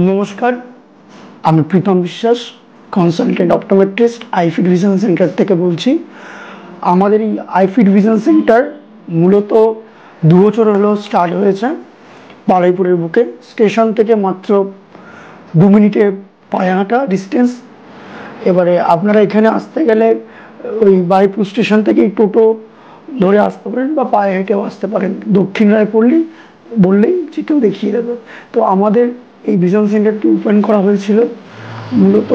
নমস্কার, আমি প্রীতম বিশ্বাস, কনসালটেন্ট অপটোমেট্রিস্ট আইফিড ভিশন সেন্টার থেকে বলছি। আমাদের এই আইফিড ভিশন সেন্টার মূলত 2 বছর হলো স্টার্ট হয়েছে বারুইপুরের বুকে। স্টেশন থেকে মাত্র 2 মিনিটে পায়ে হাঁটা ডিস্টেন্স। এবারে আপনারা এখানে আসতে গেলে ওই বারুইপুর স্টেশন থেকেই টোটো ধরে আসতে পারেন বা পায়ে হেঁটেও আসতে পারেন। দক্ষিণ রায়পল্লী বললেই যে কেউ দেখিয়ে দেবে। তো আমাদের এই ভিশন সেন্টারটি ওপেন করা হয়েছিল মূলত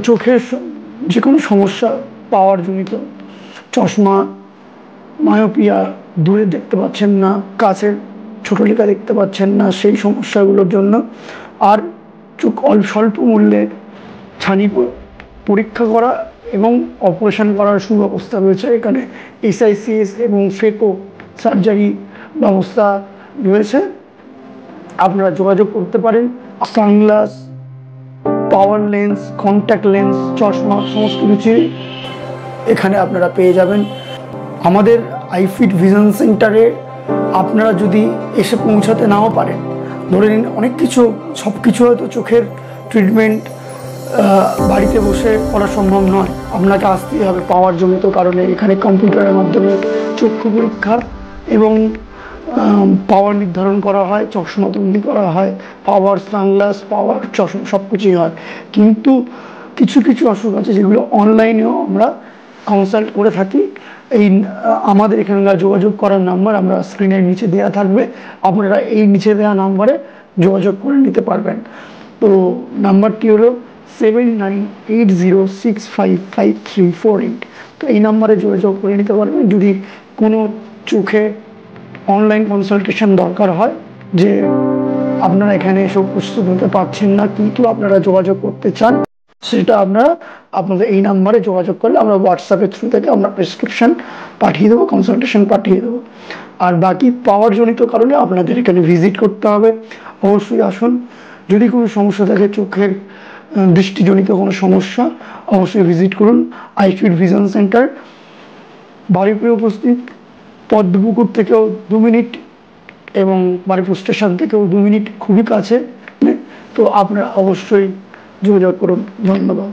চোখের যে কোনো সমস্যা, পাওয়ার জনিত, চশমা, মায়োপিয়া, দূরে দেখতে পাচ্ছেন না, কাছের ছোটো লেখা দেখতে পাচ্ছেন না, সেই সমস্যাগুলোর জন্য। আর চোখ স্বল্প মূল্যে ছানি পরীক্ষা করা এবং অপারেশন করার সুব্যবস্থা রয়েছে এখানে। SICS এবং ফেকো সার্জারি ব্যবস্থা রয়েছে। আপনারা যোগাযোগ করতে পারেন। সানগ্লাস, পাওয়ার লেন্স, কন্ট্যাক্ট লেন্স, চশমা সমস্ত কিছুই এখানে আপনারা পেয়ে যাবেন। আমাদের আইফিড ভিশন সেন্টারে আপনারা যদি এসে পৌঁছাতে নাও পারেন, ধরে নিন অনেক কিছু, সব কিছু হয়তো চোখের ট্রিটমেন্ট বাড়িতে বসে করা সম্ভব নয়, আপনাকে আসতেই হবে পাওয়ার জনিত কারণে। এখানে কম্পিউটারের মাধ্যমে চক্ষু পরীক্ষা এবং পাওয়ার নির্ধারণ করা হয়, চশমা তৈরি করা হয়, পাওয়ার সানগ্লাস, পাওয়ার চশমা সব কিছুই হয়। কিন্তু কিছু কিছু অসুখ আছে যেগুলো অনলাইনেও আমরা কনসাল্ট করে থাকি। এই আমাদের এখানকার যোগাযোগ করার নাম্বার আমরা স্ক্রিনের নিচে দেওয়া থাকবে, আপনারা এই নিচে দেওয়া নাম্বারে যোগাযোগ করে নিতে পারবেন। তো নাম্বারটি হলো 7980655348। তো এই নাম্বারে যোগাযোগ করে নিতে পারবেন যদি কোনো চোখে অনলাইন কনসালটেশন দরকার হয়, যে আপনারা এখানে এসে উপস্থিত হতে পারছেন না কিন্তু আপনারা যোগাযোগ করতে চান, সেটা আপনারা আপনাদের এই নাম্বারে যোগাযোগ করলে আমরা হোয়াটসঅ্যাপের থ্রু থেকে আমরা প্রেসক্রিপশন পাঠিয়ে দেবো, কনসালটেশন পাঠিয়ে দেবো। আর বাকি পাওয়ার জনিত কারণে আপনাদের এখানে ভিজিট করতে হবে। অবশ্যই আসুন। যদি কোনো সমস্যা থাকে, চোখের দৃষ্টিজনিত কোনো সমস্যা, অবশ্যই ভিজিট করুন আইফিড ভিশন সেন্টার, বারুইপুরে উপস্থিত। পদ্মপুকুর থেকেও 2 মিনিট এবং বারুইপুর স্টেশন থেকেও 2 মিনিট, খুবই কাছে। তো আপনারা অবশ্যই যোগাযোগ করুন। ধন্যবাদ।